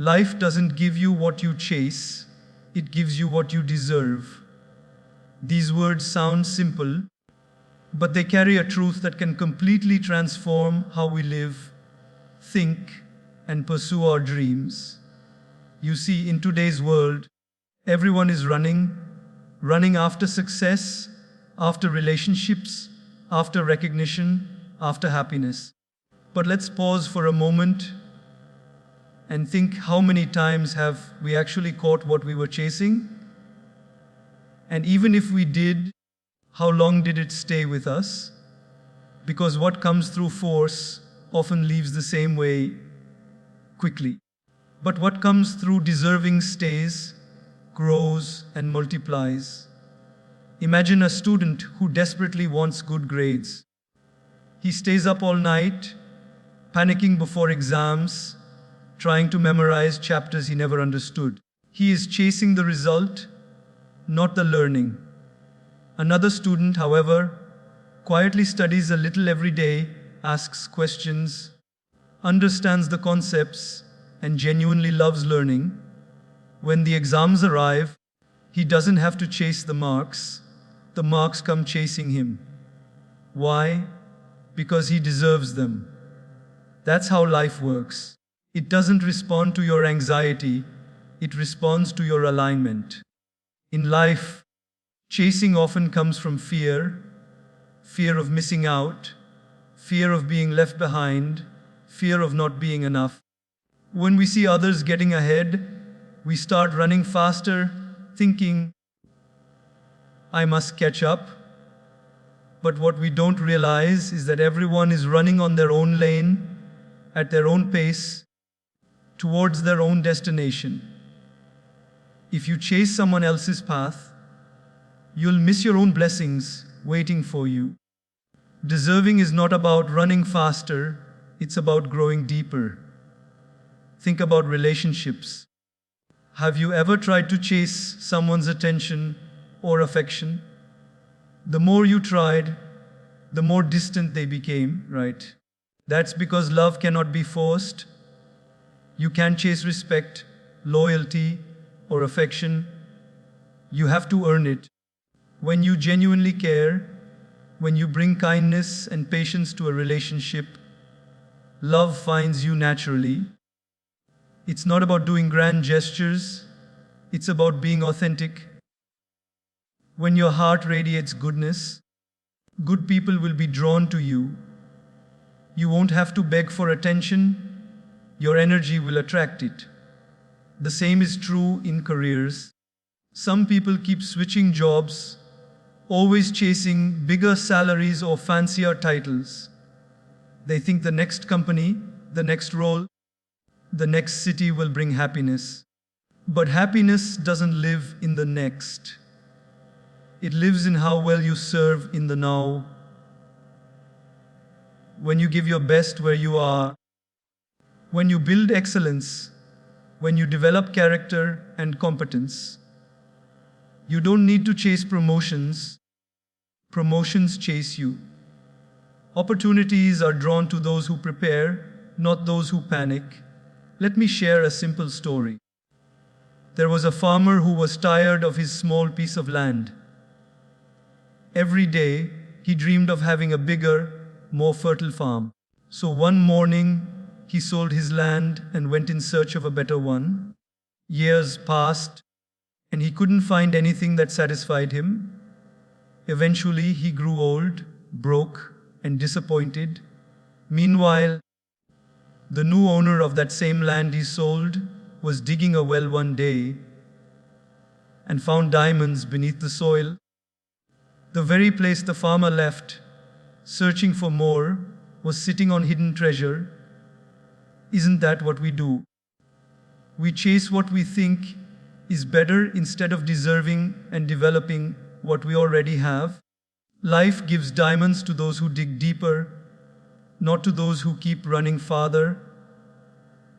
Life doesn't give you what you chase, it gives you what you deserve. These words sound simple, but they carry a truth that can completely transform how we live, think, and pursue our dreams. You see, in today's world, everyone is running after success, after relationships, after recognition, after happiness. But let's pause for a moment and think, how many times have we actually caught what we were chasing? And even if we did, how long did it stay with us? Because what comes through force often leaves the same way quickly. But what comes through deserving stays, grows, and multiplies. Imagine a student who desperately wants good grades. He stays up all night, panicking before exams, trying to memorize chapters he never understood. He is chasing the result, not the learning. Another student, however, quietly studies a little every day, asks questions, understands the concepts, and genuinely loves learning. When the exams arrive, he doesn't have to chase the marks come chasing him. Why? Because he deserves them. That's how life works. It doesn't respond to your anxiety, it responds to your alignment. In life, chasing often comes from fear of missing out, fear of being left behind, fear of not being enough. When we see others getting ahead, we start running faster, thinking, I must catch up. But what we don't realize is that everyone is running on their own lane, at their own pace, towards their own destination. If you chase someone else's path, you'll miss your own blessings waiting for you. Deserving is not about running faster, it's about growing deeper. Think about relationships. Have you ever tried to chase someone's attention or affection? The more you tried, the more distant they became, right? That's because love cannot be forced. You can't chase respect, loyalty, or affection. You have to earn it. When you genuinely care, when you bring kindness and patience to a relationship, love finds you naturally. It's not about doing grand gestures, it's about being authentic. When your heart radiates goodness, good people will be drawn to you. You won't have to beg for attention, your energy will attract it. The same is true in careers. Some people keep switching jobs, always chasing bigger salaries or fancier titles. They think the next company, the next role, the next city will bring happiness. But happiness doesn't live in the next. It lives in how well you serve in the now. When you give your best where you are, when you build excellence, when you develop character and competence. You don't need to chase promotions. Promotions chase you. Opportunities are drawn to those who prepare, not those who panic. Let me share a simple story. There was a farmer who was tired of his small piece of land. Every day, he dreamed of having a bigger, more fertile farm. So one morning, he sold his land and went in search of a better one. Years passed, and he couldn't find anything that satisfied him. Eventually, he grew old, broke, and disappointed. Meanwhile, the new owner of that same land he sold was digging a well one day and found diamonds beneath the soil. The very place the farmer left, searching for more, was sitting on hidden treasure. Isn't that what we do? We chase what we think is better instead of deserving and developing what we already have. Life gives diamonds to those who dig deeper, not to those who keep running farther.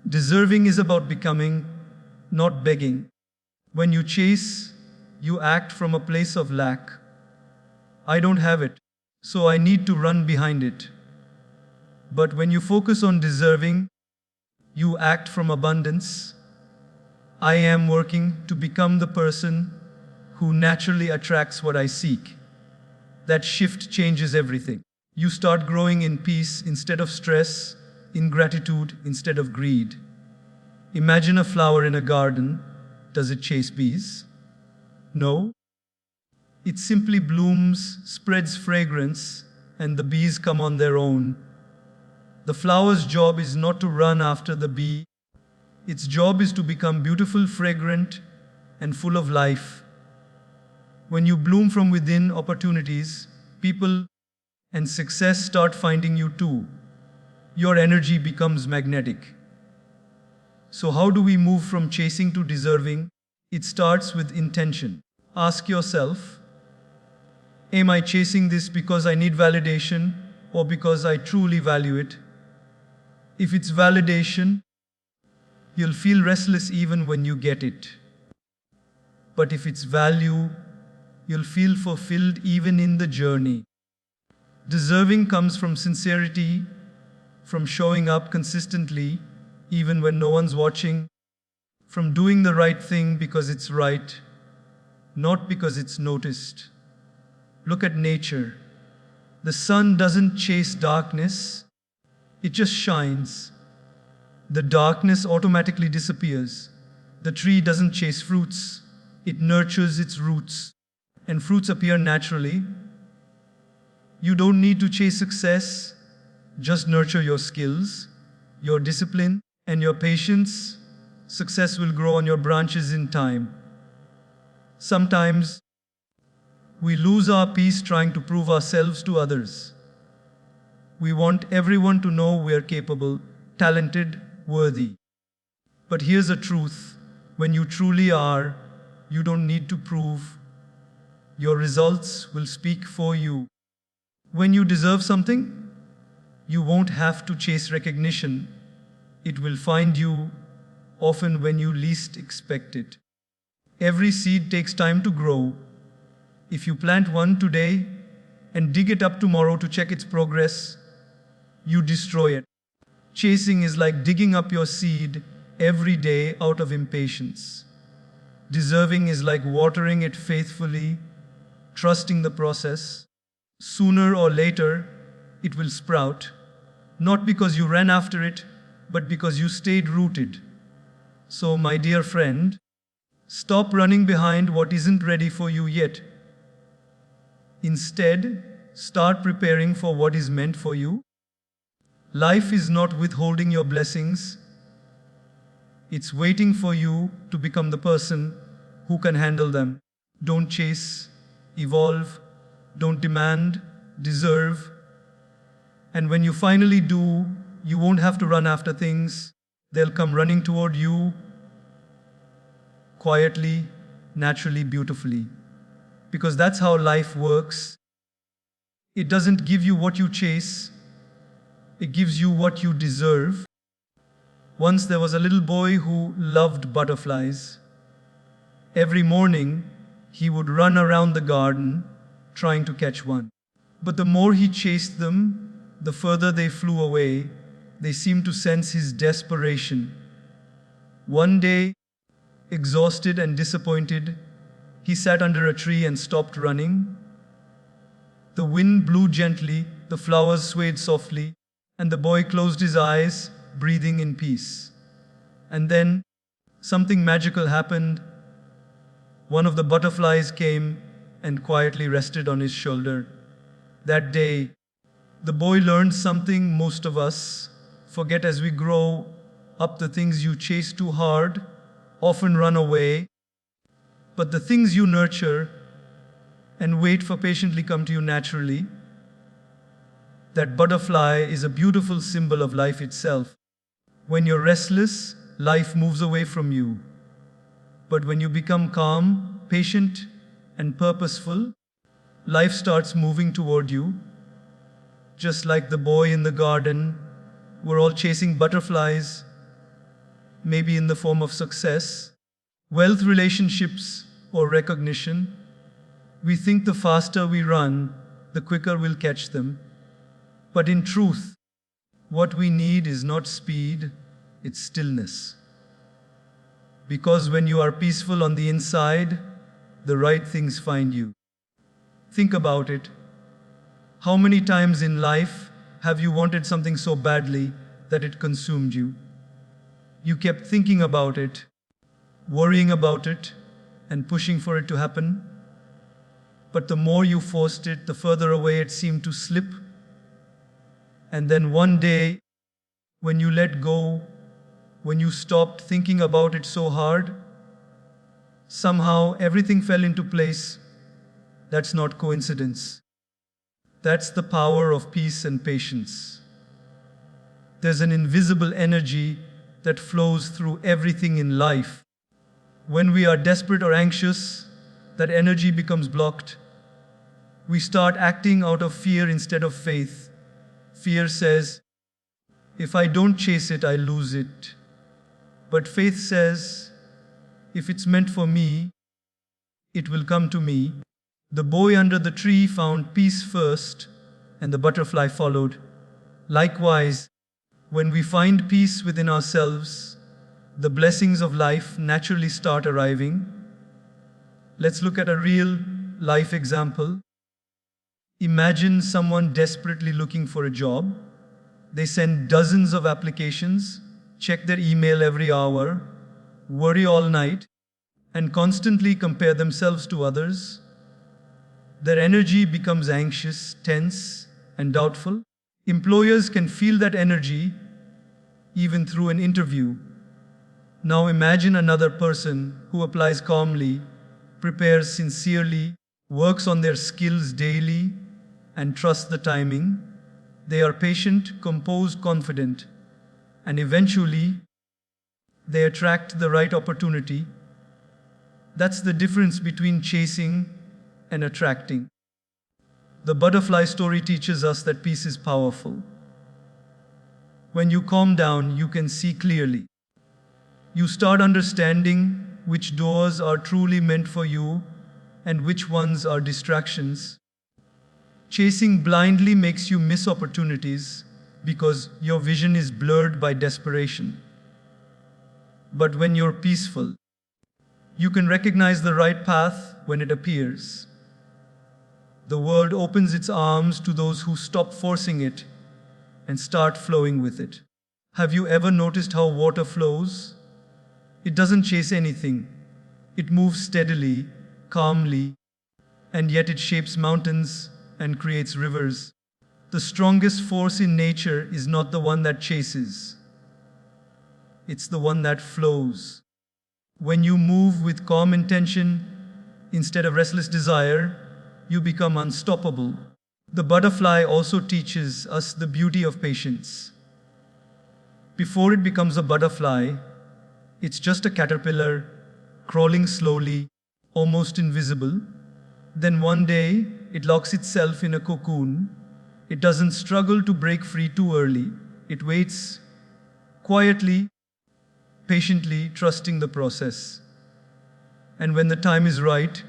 Deserving is about becoming, not begging. When you chase, you act from a place of lack. I don't have it, so I need to run behind it. But when you focus on deserving, you act from abundance. I am working to become the person who naturally attracts what I seek. That shift changes everything. You start growing in peace instead of stress, in gratitude instead of greed. Imagine a flower in a garden. Does it chase bees? No. It simply blooms, spreads fragrance, and the bees come on their own. The flower's job is not to run after the bee. Its job is to become beautiful, fragrant, and full of life. When you bloom from within, opportunities, people, and success start finding you too. Your energy becomes magnetic. So, how do we move from chasing to deserving? It starts with intention. Ask yourself, am I chasing this because I need validation or because I truly value it? If it's validation, you'll feel restless even when you get it. But if it's value, you'll feel fulfilled even in the journey. Deserving comes from sincerity, from showing up consistently, even when no one's watching, from doing the right thing because it's right, not because it's noticed. Look at nature. The sun doesn't chase darkness, it just shines. The darkness automatically disappears. The tree doesn't chase fruits, it nurtures its roots, and fruits appear naturally. You don't need to chase success, just nurture your skills, your discipline, and your patience. Success will grow on your branches in time. Sometimes we lose our peace trying to prove ourselves to others. We want everyone to know we're capable, talented, worthy. But here's the truth: when you truly are, you don't need to prove. Your results will speak for you. When you deserve something, you won't have to chase recognition. It will find you, often when you least expect it. Every seed takes time to grow. If you plant one today and dig it up tomorrow to check its progress, you destroy it. Chasing is like digging up your seed every day out of impatience. Deserving is like watering it faithfully, trusting the process. Sooner or later, it will sprout, not because you ran after it, but because you stayed rooted. So, my dear friend, stop running behind what isn't ready for you yet. Instead, start preparing for what is meant for you. Life is not withholding your blessings. It's waiting for you to become the person who can handle them. Don't chase, evolve, don't demand, deserve. And when you finally do, you won't have to run after things. They'll come running toward you, quietly, naturally, beautifully. Because that's how life works. It doesn't give you what you chase, it gives you what you deserve. Once there was a little boy who loved butterflies. Every morning, he would run around the garden trying to catch one. But the more he chased them, the further they flew away. They seemed to sense his desperation. One day, exhausted and disappointed, he sat under a tree and stopped running. The wind blew gently, the flowers swayed softly, and the boy closed his eyes, breathing in peace. And then, something magical happened. One of the butterflies came and quietly rested on his shoulder. That day, the boy learned something most of us forget as we grow up. The things you chase too hard often run away, but the things you nurture and wait for patiently come to you naturally. That butterfly is a beautiful symbol of life itself. When you're restless, life moves away from you. But when you become calm, patient, and purposeful, life starts moving toward you. Just like the boy in the garden, we're all chasing butterflies, maybe in the form of success, wealth, relationships, or recognition. We think the faster we run, the quicker we'll catch them. But in truth, what we need is not speed, it's stillness. Because when you are peaceful on the inside, the right things find you. Think about it. How many times in life have you wanted something so badly that it consumed you? You kept thinking about it, worrying about it, and pushing for it to happen. But the more you forced it, the further away it seemed to slip. And then one day, when you let go, when you stopped thinking about it so hard, somehow everything fell into place. That's not coincidence. That's the power of peace and patience. There's an invisible energy that flows through everything in life. When we are desperate or anxious, that energy becomes blocked. We start acting out of fear instead of faith. Fear says, if I don't chase it, I lose it. But faith says, if it's meant for me, it will come to me. The boy under the tree found peace first, and the butterfly followed. Likewise, when we find peace within ourselves, the blessings of life naturally start arriving. Let's look at a real life example. Imagine someone desperately looking for a job. They send dozens of applications, check their email every hour, worry all night, and constantly compare themselves to others. Their energy becomes anxious, tense, and doubtful. Employers can feel that energy even through an interview. Now imagine another person who applies calmly, prepares sincerely, works on their skills daily, and trusts the timing. They are patient, composed, confident, and eventually they attract the right opportunity. That's the difference between chasing and attracting. The butterfly story teaches us that peace is powerful. When you calm down, you can see clearly. You start understanding which doors are truly meant for you and which ones are distractions. Chasing blindly makes you miss opportunities because your vision is blurred by desperation. But when you're peaceful, you can recognize the right path when it appears. The world opens its arms to those who stop forcing it and start flowing with it. Have you ever noticed how water flows? It doesn't chase anything. It moves steadily, calmly, and yet it shapes mountains and creates rivers. The strongest force in nature is not the one that chases. It's the one that flows. When you move with calm intention instead of restless desire, you become unstoppable. The butterfly also teaches us the beauty of patience. Before it becomes a butterfly, it's just a caterpillar, crawling slowly, almost invisible. Then one day, it locks itself in a cocoon. It doesn't struggle to break free too early. It waits, quietly, patiently, trusting the process. And when the time is right,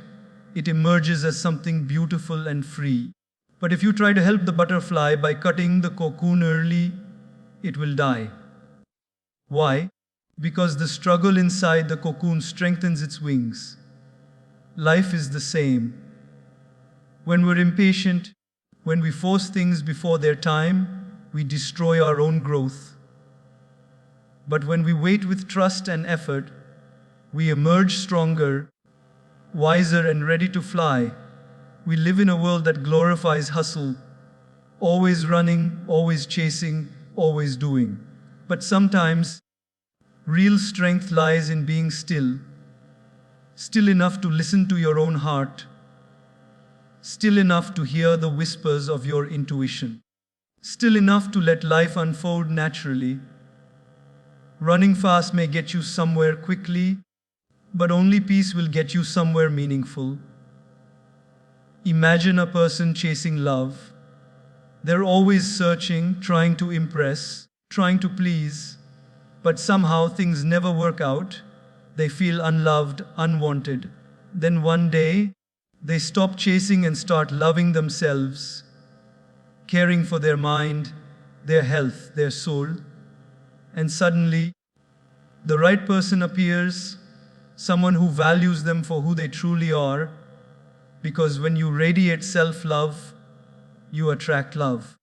it emerges as something beautiful and free. But if you try to help the butterfly by cutting the cocoon early, it will die. Why? Because the struggle inside the cocoon strengthens its wings. Life is the same. When we're impatient, when we force things before their time, we destroy our own growth. But when we wait with trust and effort, we emerge stronger, wiser, and ready to fly. We live in a world that glorifies hustle, always running, always chasing, always doing. But sometimes, real strength lies in being still, still enough to listen to your own heart, still enough to hear the whispers of your intuition, still enough to let life unfold naturally. Running fast may get you somewhere quickly, but only peace will get you somewhere meaningful. Imagine a person chasing love. They're always searching, trying to impress, trying to please, but somehow things never work out. They feel unloved, unwanted. Then one day, they stop chasing and start loving themselves, caring for their mind, their health, their soul. And suddenly, the right person appears, someone who values them for who they truly are, because when you radiate self-love, you attract love.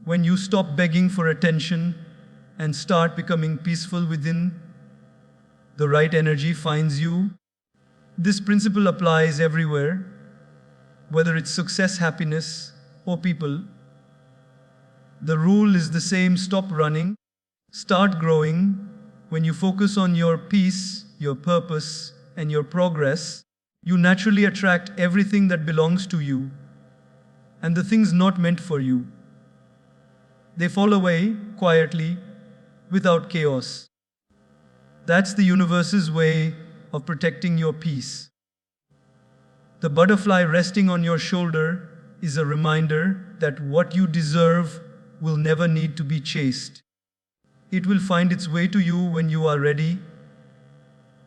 When you stop begging for attention and start becoming peaceful within, the right energy finds you. This principle applies everywhere, whether it's success, happiness, or people. The rule is the same: stop running, start growing. When you focus on your peace, your purpose, and your progress, you naturally attract everything that belongs to you and the things not meant for you. They fall away quietly, without chaos. That's the universe's way of protecting your peace. The butterfly resting on your shoulder is a reminder that what you deserve will never need to be chased. It will find its way to you when you are ready,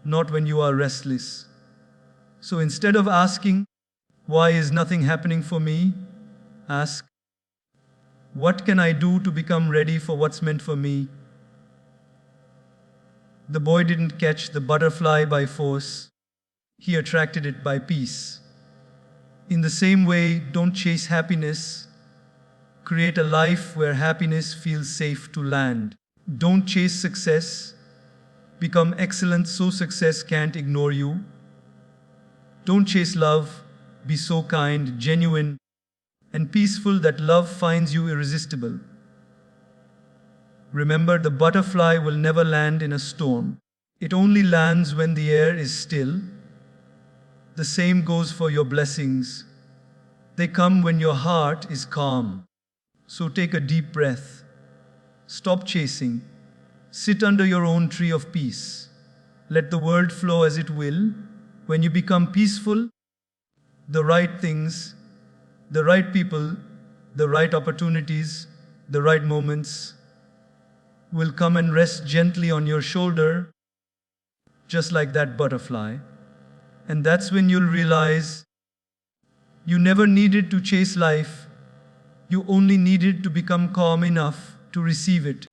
not when you are restless. So instead of asking, "Why is nothing happening for me?" ask, "What can I do to become ready for what's meant for me?" The boy didn't catch the butterfly by force, he attracted it by peace. In the same way, don't chase happiness. Create a life where happiness feels safe to land. Don't chase success. Become excellent so success can't ignore you. Don't chase love. Be so kind, genuine, and peaceful that love finds you irresistible. Remember, the butterfly will never land in a storm. It only lands when the air is still. The same goes for your blessings. They come when your heart is calm. So take a deep breath. Stop chasing. Sit under your own tree of peace. Let the world flow as it will. When you become peaceful, the right things, the right people, the right opportunities, the right moments will come and rest gently on your shoulder, just like that butterfly. And that's when you'll realize you never needed to chase life. You only needed to become calm enough to receive it.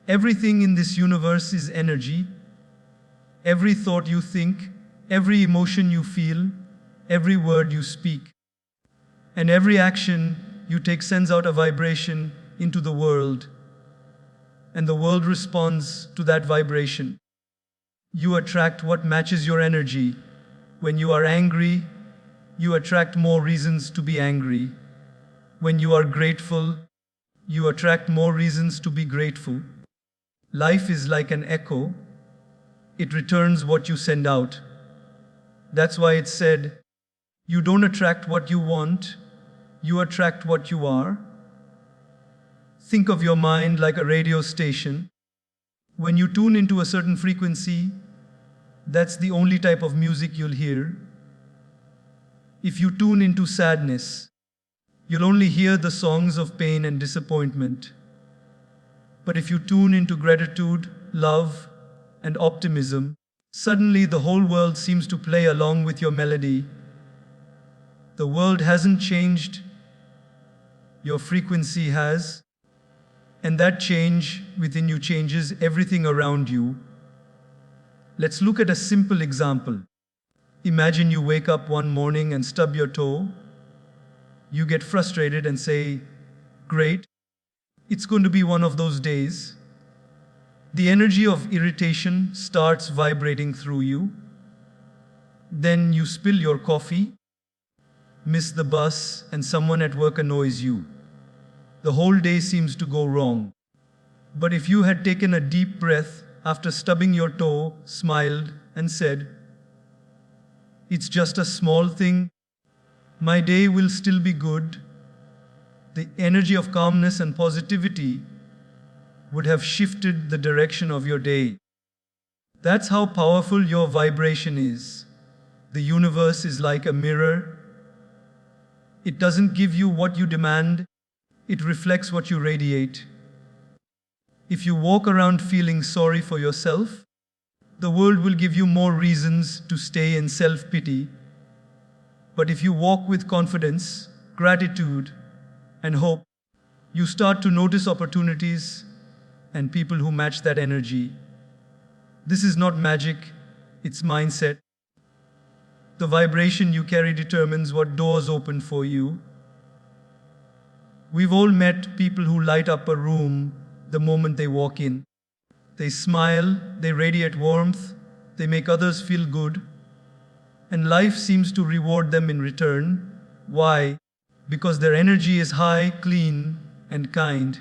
Everything in this universe is energy. Every thought you think, every emotion you feel, every word you speak, and every action you take sends out a vibration into the world, and the world responds to that vibration. You attract what matches your energy. When you are angry, you attract more reasons to be angry. When you are grateful, you attract more reasons to be grateful. Life is like an echo. It returns what you send out. That's why it's said, you don't attract what you want, you attract what you are. Think of your mind like a radio station. When you tune into a certain frequency, that's the only type of music you'll hear. If you tune into sadness, you'll only hear the songs of pain and disappointment. But if you tune into gratitude, love, and optimism, suddenly the whole world seems to play along with your melody. The world hasn't changed, your frequency has, and that change within you changes everything around you. Let's look at a simple example. Imagine you wake up one morning and stub your toe. You get frustrated and say, "Great, it's going to be one of those days." The energy of irritation starts vibrating through you. Then you spill your coffee, miss the bus, and someone at work annoys you. The whole day seems to go wrong. But if you had taken a deep breath after stubbing your toe, smiled, and said, "It's just a small thing. My day will still be good," the energy of calmness and positivity would have shifted the direction of your day. That's how powerful your vibration is. The universe is like a mirror. It doesn't give you what you demand, it reflects what you radiate. If you walk around feeling sorry for yourself, the world will give you more reasons to stay in self-pity. But if you walk with confidence, gratitude, and hope, you start to notice opportunities and people who match that energy. This is not magic, it's mindset. The vibration you carry determines what doors open for you. We've all met people who light up a room the moment they walk in. They smile, they radiate warmth, they make others feel good, and life seems to reward them in return. Why? Because their energy is high, clean, and kind.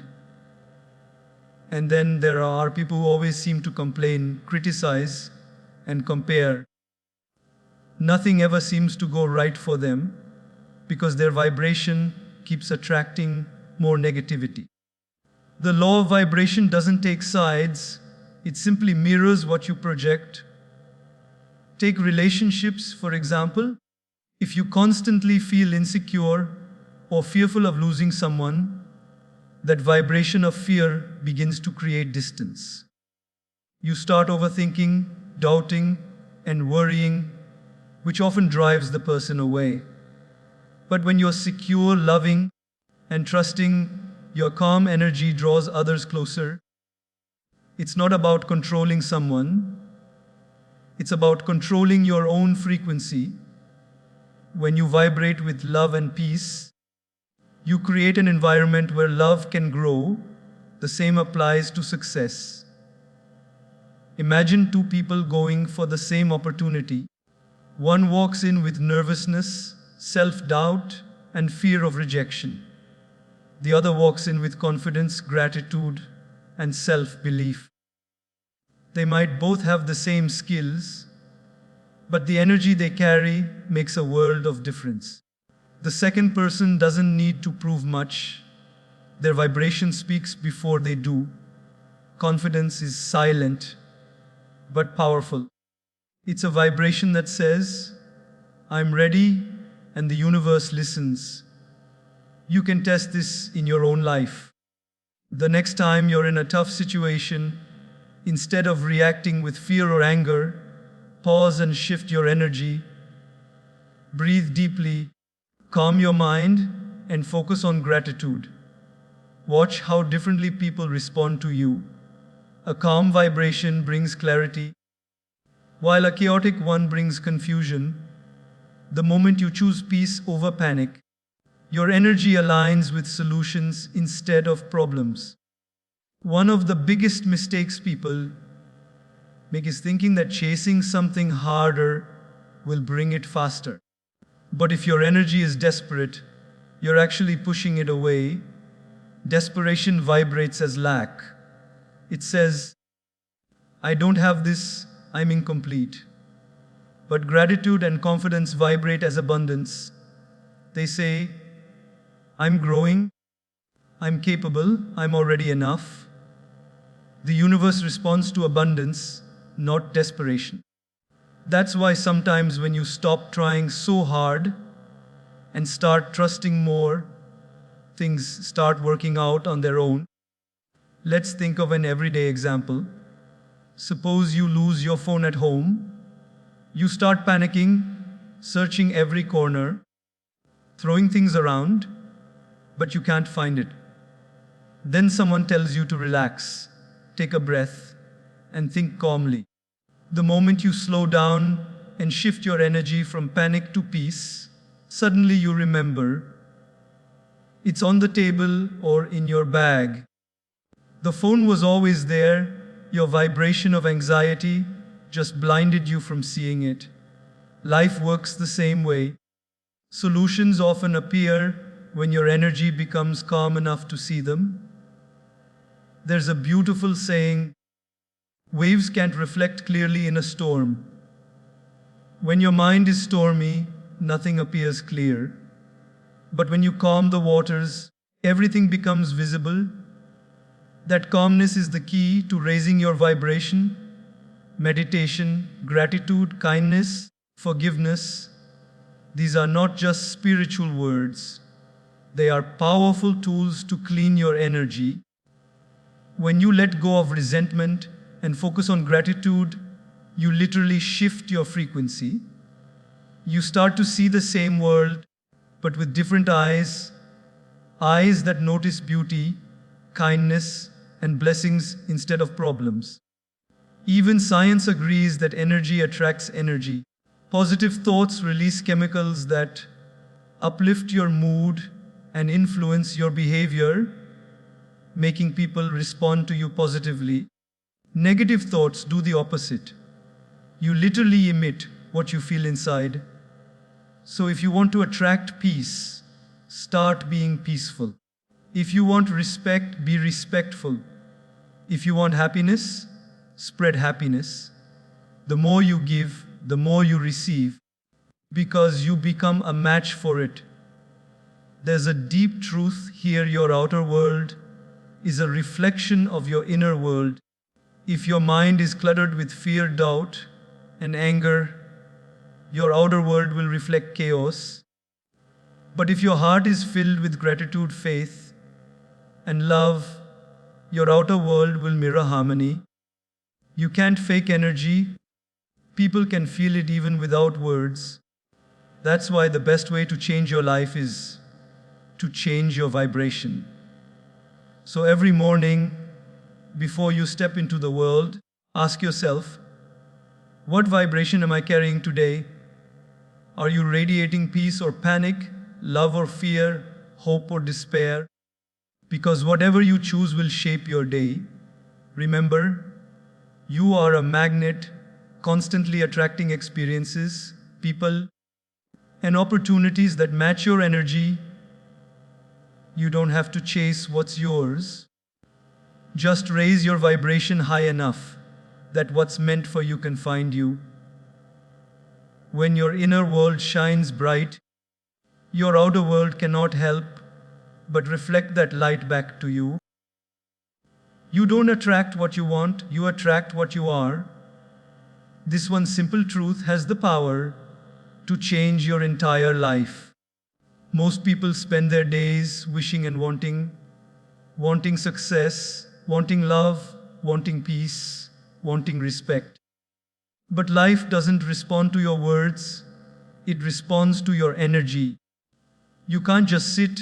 And then there are people who always seem to complain, criticize, and compare. Nothing ever seems to go right for them because their vibration keeps attracting more negativity. The law of vibration doesn't take sides, it simply mirrors what you project. Take relationships, for example. If you constantly feel insecure or fearful of losing someone, that vibration of fear begins to create distance. You start overthinking, doubting, and worrying, which often drives the person away. But when you're secure, loving, and trusting, your calm energy draws others closer. It's not about controlling someone, it's about controlling your own frequency. When you vibrate with love and peace, you create an environment where love can grow. The same applies to success. Imagine two people going for the same opportunity. One walks in with nervousness, self-doubt, and fear of rejection. The other walks in with confidence, gratitude, and self-belief. They might both have the same skills, but the energy they carry makes a world of difference. The second person doesn't need to prove much. Their vibration speaks before they do. Confidence is silent, but powerful. It's a vibration that says, I'm ready, and the universe listens. You can test this in your own life. The next time you're in a tough situation, instead of reacting with fear or anger, pause and shift your energy. Breathe deeply, calm your mind, and focus on gratitude. Watch how differently people respond to you. A calm vibration brings clarity, while a chaotic one brings confusion. The moment you choose peace over panic, your energy aligns with solutions instead of problems. One of the biggest mistakes people make is thinking that chasing something harder will bring it faster. But if your energy is desperate, you're actually pushing it away. Desperation vibrates as lack. It says, I don't have this, I'm incomplete. But gratitude and confidence vibrate as abundance. They say, I'm growing, I'm capable, I'm already enough. The universe responds to abundance, not desperation. That's why sometimes when you stop trying so hard and start trusting more, things start working out on their own. Let's think of an everyday example. Suppose you lose your phone at home. You start panicking, searching every corner, throwing things around, but you can't find it. Then someone tells you to relax, take a breath, and think calmly. The moment you slow down and shift your energy from panic to peace, suddenly you remember it's on the table or in your bag. The phone was always there, your vibration of anxiety just blinded you from seeing it. Life works the same way. Solutions often appear when your energy becomes calm enough to see them. There's a beautiful saying, waves can't reflect clearly in a storm. When your mind is stormy, nothing appears clear. But when you calm the waters, everything becomes visible. That calmness is the key to raising your vibration. Meditation, gratitude, kindness, forgiveness. These are not just spiritual words. They are powerful tools to clean your energy. When you let go of resentment and focus on gratitude, you literally shift your frequency. You start to see the same world, but with different eyes, eyes that notice beauty, kindness, and blessings instead of problems. Even science agrees that energy attracts energy. Positive thoughts release chemicals that uplift your mood and influence your behavior, making people respond to you positively. Negative thoughts do the opposite. You literally emit what you feel inside. So if you want to attract peace, start being peaceful. If you want respect, be respectful. If you want happiness, spread happiness. The more you give, the more you receive, because you become a match for it. There's a deep truth here: your outer world is a reflection of your inner world. If your mind is cluttered with fear, doubt, and anger, your outer world will reflect chaos. But if your heart is filled with gratitude, faith, and love, your outer world will mirror harmony. You can't fake energy. People can feel it even without words. That's why the best way to change your life is to change your vibration. So every morning, before you step into the world, ask yourself, what vibration am I carrying today? Are you radiating peace or panic, love or fear, hope or despair? Because whatever you choose will shape your day. Remember, you are a magnet, constantly attracting experiences, people, and opportunities that match your energy. You don't have to chase what's yours. Just raise your vibration high enough that what's meant for you can find you. When your inner world shines bright, your outer world cannot help but reflect that light back to you. You don't attract what you want, you attract what you are. This one simple truth has the power to change your entire life. Most people spend their days wishing and wanting success, wanting love, wanting peace, wanting respect. But life doesn't respond to your words, it responds to your energy. You can't just sit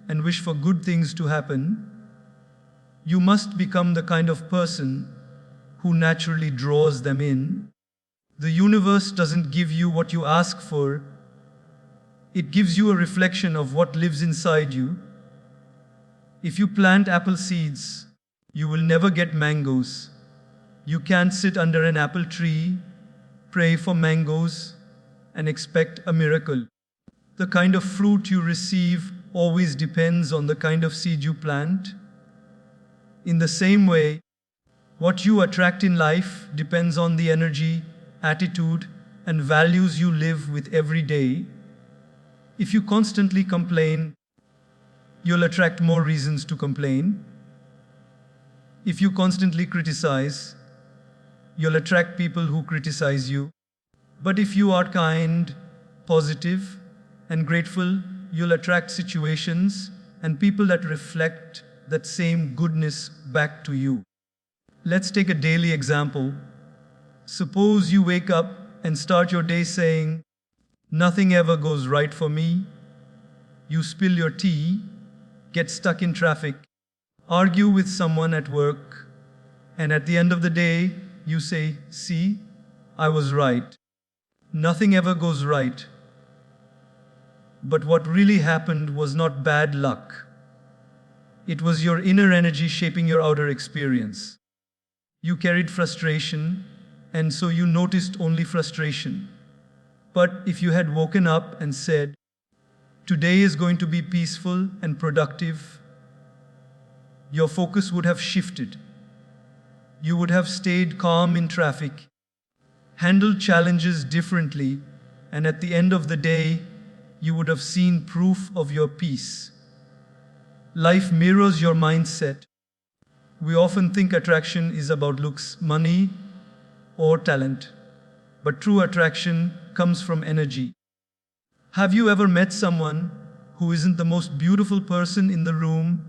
and wish for good things to happen. You must become the kind of person who naturally draws them in. The universe doesn't give you what you ask for. It gives you a reflection of what lives inside you. If you plant apple seeds, you will never get mangoes. You can't sit under an apple tree, pray for mangoes, and expect a miracle. The kind of fruit you receive always depends on the kind of seed you plant. In the same way, what you attract in life depends on the energy, attitude, and values you live with every day. If you constantly complain, you'll attract more reasons to complain. If you constantly criticize, you'll attract people who criticize you. But if you are kind, positive, and grateful, you'll attract situations and people that reflect that same goodness back to you. Let's take a daily example. Suppose you wake up and start your day saying, "Nothing ever goes right for me." You spill your tea, get stuck in traffic, argue with someone at work, and at the end of the day, you say, "See, I was right. Nothing ever goes right." But what really happened was not bad luck. It was your inner energy shaping your outer experience. You carried frustration, and so you noticed only frustration. But if you had woken up and said, "Today is going to be peaceful and productive," your focus would have shifted. You would have stayed calm in traffic, handled challenges differently, and at the end of the day, you would have seen proof of your peace. Life mirrors your mindset. We often think attraction is about looks, money, or talent. But true attraction comes from energy. Have you ever met someone who isn't the most beautiful person in the room,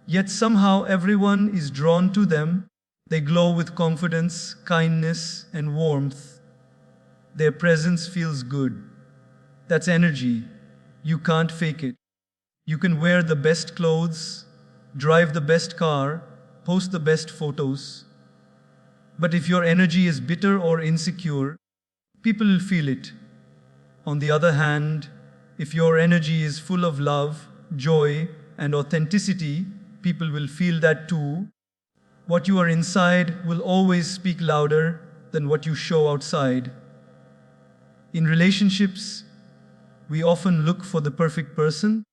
yet somehow everyone is drawn to them? They glow with confidence, kindness, and warmth. Their presence feels good. That's energy. You can't fake it. You can wear the best clothes, drive the best car, post the best photos. But if your energy is bitter or insecure, people will feel it. On the other hand, if your energy is full of love, joy, and authenticity, people will feel that too. What you are inside will always speak louder than what you show outside. In relationships, we often look for the perfect person.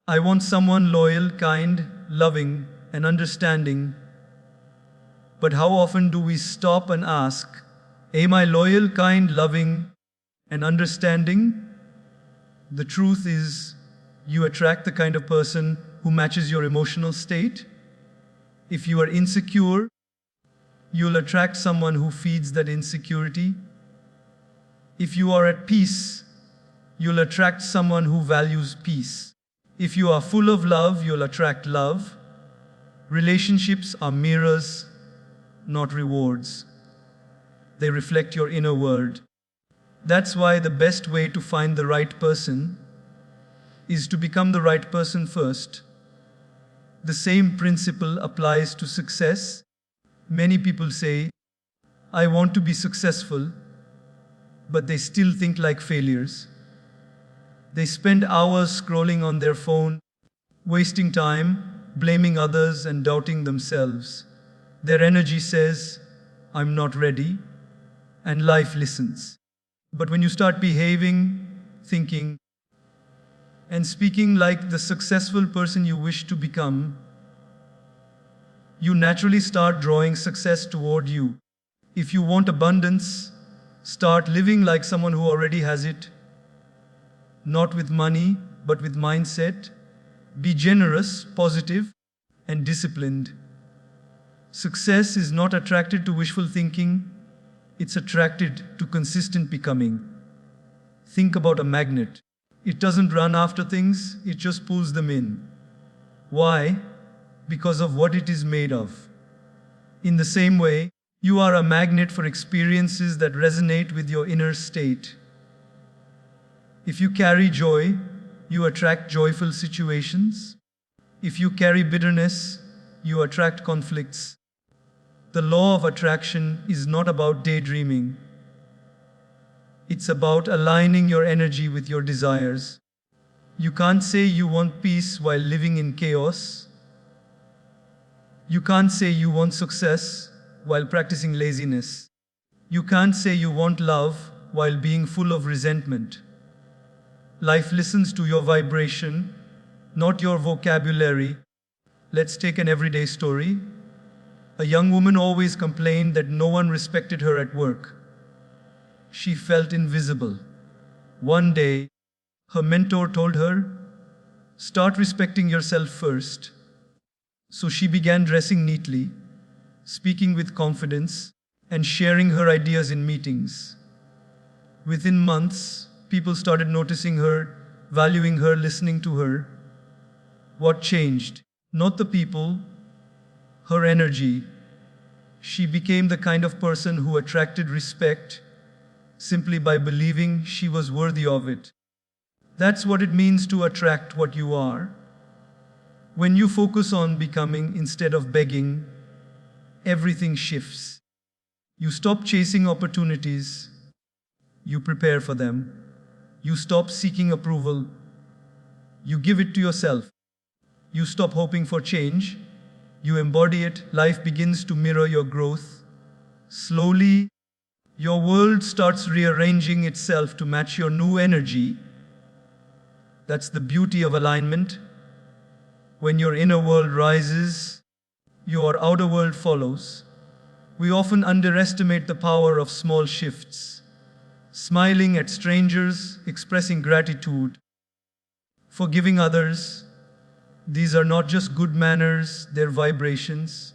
I want someone loyal, kind, loving, and understanding. But how often do we stop and ask, am I loyal, kind, loving, and understanding? The truth is, you attract the kind of person who matches your emotional state. If you are insecure, you'll attract someone who feeds that insecurity. If you are at peace, you'll attract someone who values peace. If you are full of love, you'll attract love. Relationships are mirrors, not rewards. They reflect your inner world. That's why the best way to find the right person is to become the right person first. The same principle applies to success. Many people say, I want to be successful, but they still think like failures. They spend hours scrolling on their phone, wasting time, blaming others, and doubting themselves. Their energy says, I'm not ready, and life listens. But when you start behaving, thinking, and speaking like the successful person you wish to become, you naturally start drawing success toward you. If you want abundance, start living like someone who already has it. Not with money, but with mindset. Be generous, positive, and disciplined. Success is not attracted to wishful thinking, it's attracted to consistent becoming. Think about a magnet. It doesn't run after things, it just pulls them in. Why? Because of what it is made of. In the same way, you are a magnet for experiences that resonate with your inner state. If you carry joy, you attract joyful situations. If you carry bitterness, you attract conflicts. The law of attraction is not about daydreaming. It's about aligning your energy with your desires. You can't say you want peace while living in chaos. You can't say you want success while practicing laziness. You can't say you want love while being full of resentment. Life listens to your vibration, not your vocabulary. Let's take an everyday story. A young woman always complained that no one respected her at work. She felt invisible. One day, her mentor told her, start respecting yourself first. So she began dressing neatly, speaking with confidence, and sharing her ideas in meetings. Within months, people started noticing her, valuing her, listening to her. What changed? Not the people, her energy. She became the kind of person who attracted respect simply by believing she was worthy of it. That's what it means to attract what you are. When you focus on becoming instead of begging, everything shifts. You stop chasing opportunities. You prepare for them. You stop seeking approval. You give it to yourself. You stop hoping for change. You embody it. Life begins to mirror your growth. Slowly, your world starts rearranging itself to match your new energy. That's the beauty of alignment. When your inner world rises, your outer world follows. We often underestimate the power of small shifts. Smiling at strangers, expressing gratitude, forgiving others. These are not just good manners, they're vibrations.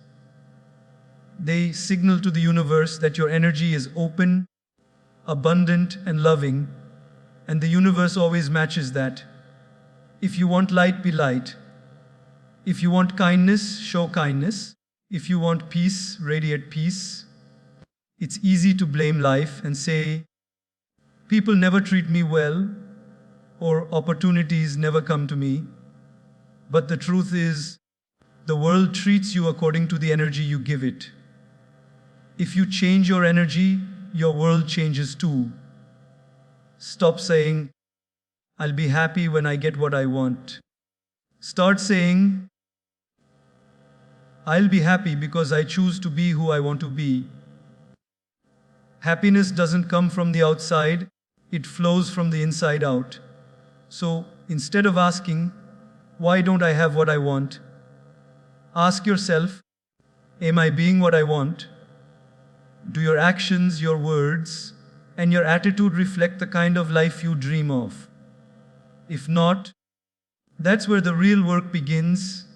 They signal to the universe that your energy is open, abundant, and loving, and the universe always matches that. If you want light, be light. If you want kindness, show kindness. If you want peace, radiate peace. It's easy to blame life and say, people never treat me well, or opportunities never come to me. But the truth is, the world treats you according to the energy you give it. If you change your energy, your world changes too. Stop saying, I'll be happy when I get what I want. Start saying, I'll be happy because I choose to be who I want to be. Happiness doesn't come from the outside, it flows from the inside out. So, instead of asking, why don't I have what I want? Ask yourself, am I being what I want? Do your actions, your words, and your attitude reflect the kind of life you dream of? If not, that's where the real work begins,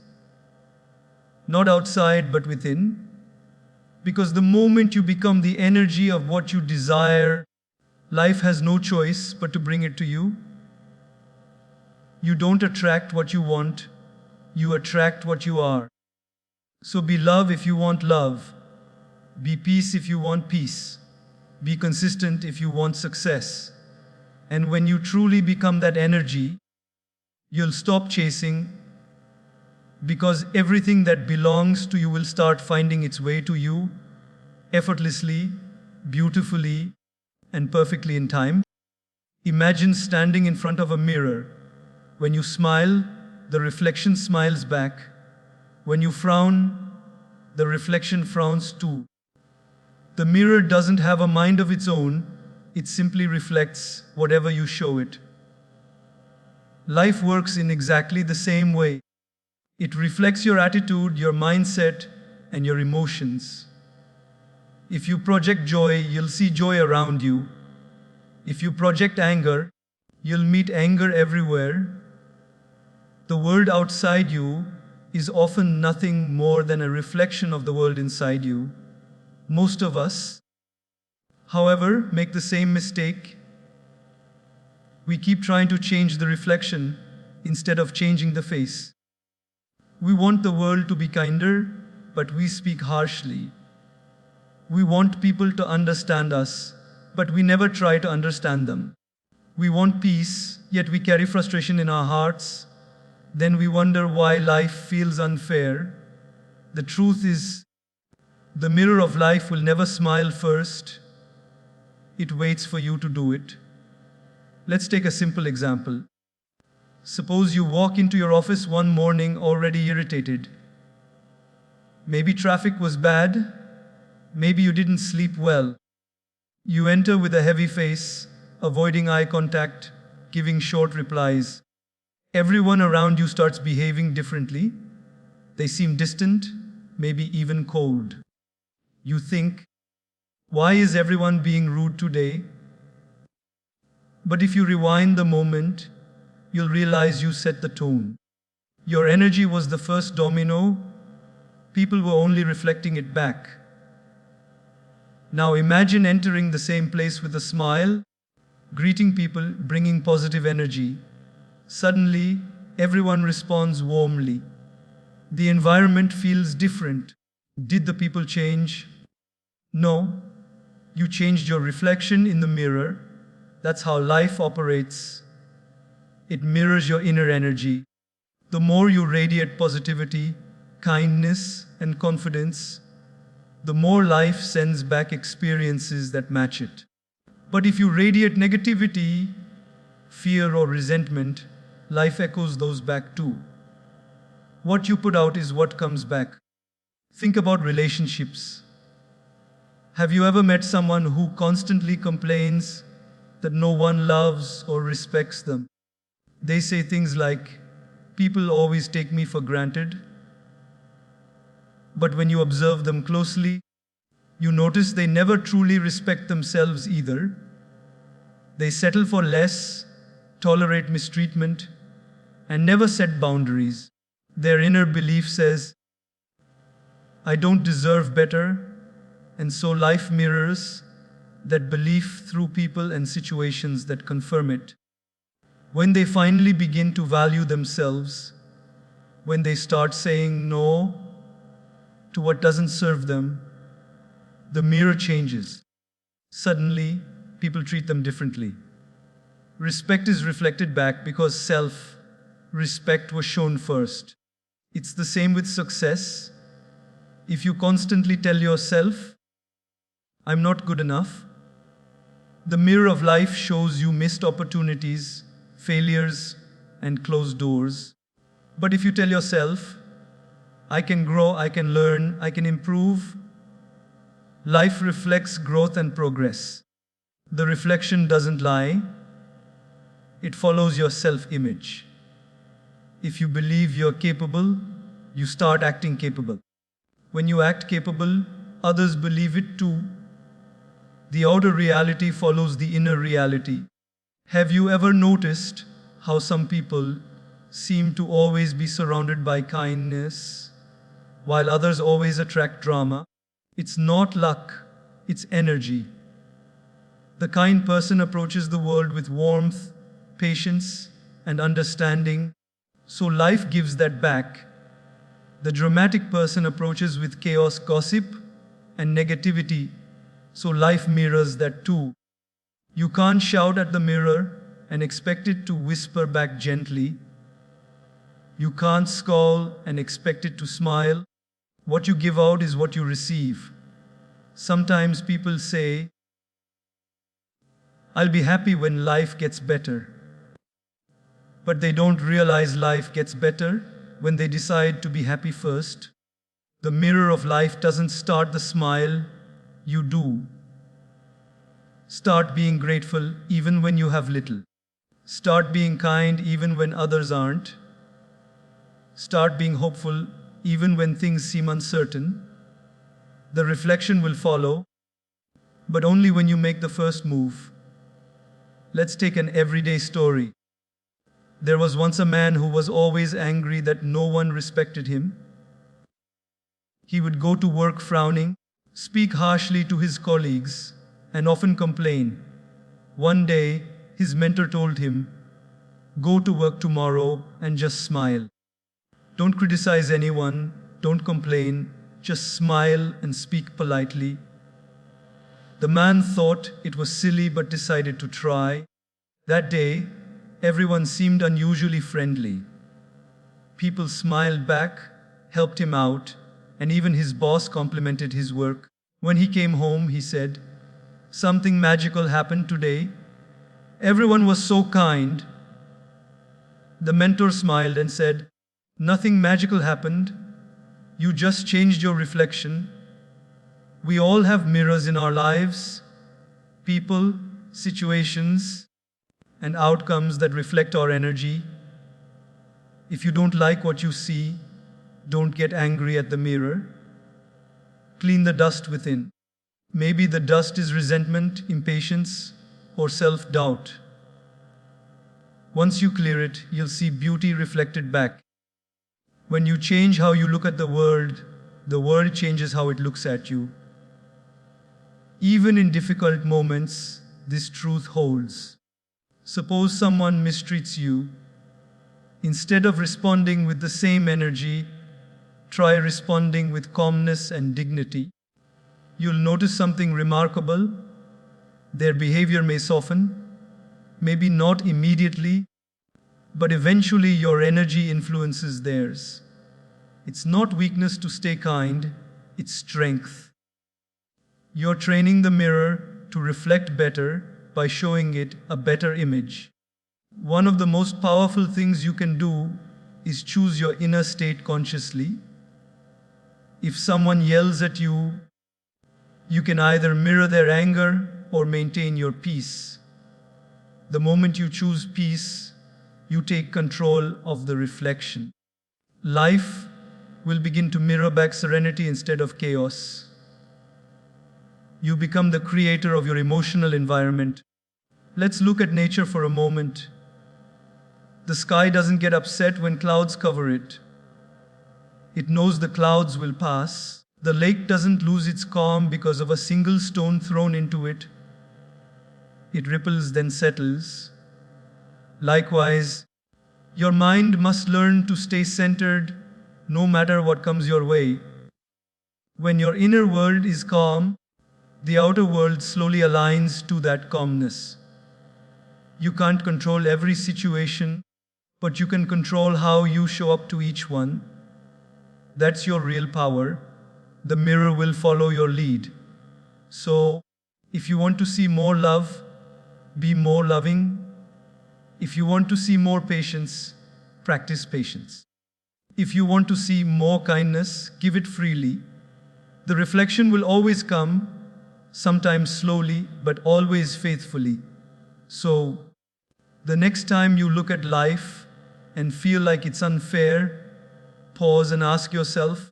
not outside but within. Because the moment you become the energy of what you desire, life has no choice but to bring it to you. You don't attract what you want, you attract what you are. So be love if you want love. Be peace if you want peace. Be consistent if you want success. And when you truly become that energy, you'll stop chasing, because everything that belongs to you will start finding its way to you effortlessly, beautifully, and perfectly in time. Imagine standing in front of a mirror. When you smile, the reflection smiles back. When you frown, the reflection frowns too. The mirror doesn't have a mind of its own, it simply reflects whatever you show it. Life works in exactly the same way. It reflects your attitude, your mindset, and your emotions. If you project joy, you'll see joy around you. If you project anger, you'll meet anger everywhere. The world outside you is often nothing more than a reflection of the world inside you. Most of us, however, make the same mistake. We keep trying to change the reflection instead of changing the face. We want the world to be kinder, but we speak harshly. We want people to understand us, but we never try to understand them. We want peace, yet we carry frustration in our hearts. Then we wonder why life feels unfair. The truth is, the mirror of life will never smile first. It waits for you to do it. Let's take a simple example. Suppose you walk into your office one morning already irritated. Maybe traffic was bad. Maybe you didn't sleep well. You enter with a heavy face, avoiding eye contact, giving short replies. Everyone around you starts behaving differently. They seem distant, maybe even cold. You think, why is everyone being rude today? But if you rewind the moment, you'll realize you set the tone. Your energy was the first domino. People were only reflecting it back. Now imagine entering the same place with a smile, greeting people, bringing positive energy. Suddenly, everyone responds warmly. The environment feels different. Did the people change? No. You changed your reflection in the mirror. That's how life operates. It mirrors your inner energy. The more you radiate positivity, kindness, and confidence, the more life sends back experiences that match it. But if you radiate negativity, fear, or resentment, life echoes those back too. What you put out is what comes back. Think about relationships. Have you ever met someone who constantly complains that no one loves or respects them? They say things like, people always take me for granted. But when you observe them closely, you notice they never truly respect themselves either. They settle for less, tolerate mistreatment, and never set boundaries. Their inner belief says, I don't deserve better, and so life mirrors that belief through people and situations that confirm it. When they finally begin to value themselves, when they start saying no to what doesn't serve them, the mirror changes. Suddenly, people treat them differently. Respect is reflected back because self-respect was shown first. It's the same with success. If you constantly tell yourself, I'm not good enough. The mirror of life shows you missed opportunities, failures, and closed doors. But if you tell yourself, I can grow, I can learn, I can improve, life reflects growth and progress. The reflection doesn't lie, it follows your self image. If you believe you're capable, you start acting capable. When you act capable, others believe it too. The outer reality follows the inner reality. Have you ever noticed how some people seem to always be surrounded by kindness, while others always attract drama? It's not luck, it's energy. The kind person approaches the world with warmth, patience, and understanding, so life gives that back. The dramatic person approaches with chaos, gossip, and negativity, so life mirrors that too. You can't shout at the mirror and expect it to whisper back gently. You can't scowl and expect it to smile. What you give out is what you receive. Sometimes people say, I'll be happy when life gets better. But they don't realize life gets better when they decide to be happy first. The mirror of life doesn't start the smile, you do. Start being grateful even when you have little. Start being kind even when others aren't. Start being hopeful even when things seem uncertain. The reflection will follow, but only when you make the first move. Let's take an everyday story. There was once a man who was always angry that no one respected him. He would go to work frowning, speak harshly to his colleagues, and often complain. One day, his mentor told him, "Go to work tomorrow and just smile. Don't criticize anyone, don't complain, just smile and speak politely." The man thought it was silly but decided to try. That day, everyone seemed unusually friendly. People smiled back, helped him out, and even his boss complimented his work. When he came home, he said, "Something magical happened today. Everyone was so kind." The mentor smiled and said, "Nothing magical happened. You just changed your reflection. We all have mirrors in our lives, people, situations, and outcomes that reflect our energy. If you don't like what you see, don't get angry at the mirror. Clean the dust within. Maybe the dust is resentment, impatience, or self-doubt. Once you clear it, you'll see beauty reflected back. When you change how you look at the world changes how it looks at you. Even in difficult moments, this truth holds. Suppose someone mistreats you. Instead of responding with the same energy, try responding with calmness and dignity. You'll notice something remarkable. Their behavior may soften, maybe not immediately, but eventually your energy influences theirs. It's not weakness to stay kind, it's strength. You're training the mirror to reflect better by showing it a better image. One of the most powerful things you can do is choose your inner state consciously. If someone yells at you, you can either mirror their anger or maintain your peace. The moment you choose peace, you take control of the reflection. Life will begin to mirror back serenity instead of chaos. You become the creator of your emotional environment. Let's look at nature for a moment. The sky doesn't get upset when clouds cover it. It knows the clouds will pass. The lake doesn't lose its calm because of a single stone thrown into it. It ripples, then settles. Likewise, your mind must learn to stay centered no matter what comes your way. When your inner world is calm, the outer world slowly aligns to that calmness. You can't control every situation, but you can control how you show up to each one. That's your real power. The mirror will follow your lead. So, if you want to see more love, be more loving. If you want to see more patience, practice patience. If you want to see more kindness, give it freely. The reflection will always come, sometimes slowly, but always faithfully. So, the next time you look at life and feel like it's unfair, pause and ask yourself,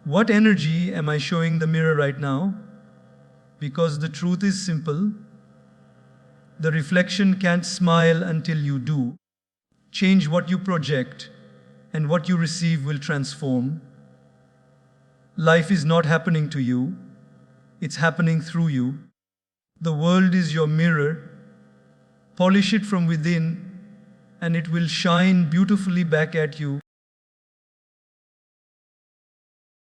what energy am I showing the mirror right now? Because the truth is simple. The reflection can't smile until you do. Change what you project, and what you receive will transform. Life is not happening to you, it's happening through you. The world is your mirror. Polish it from within, and it will shine beautifully back at you.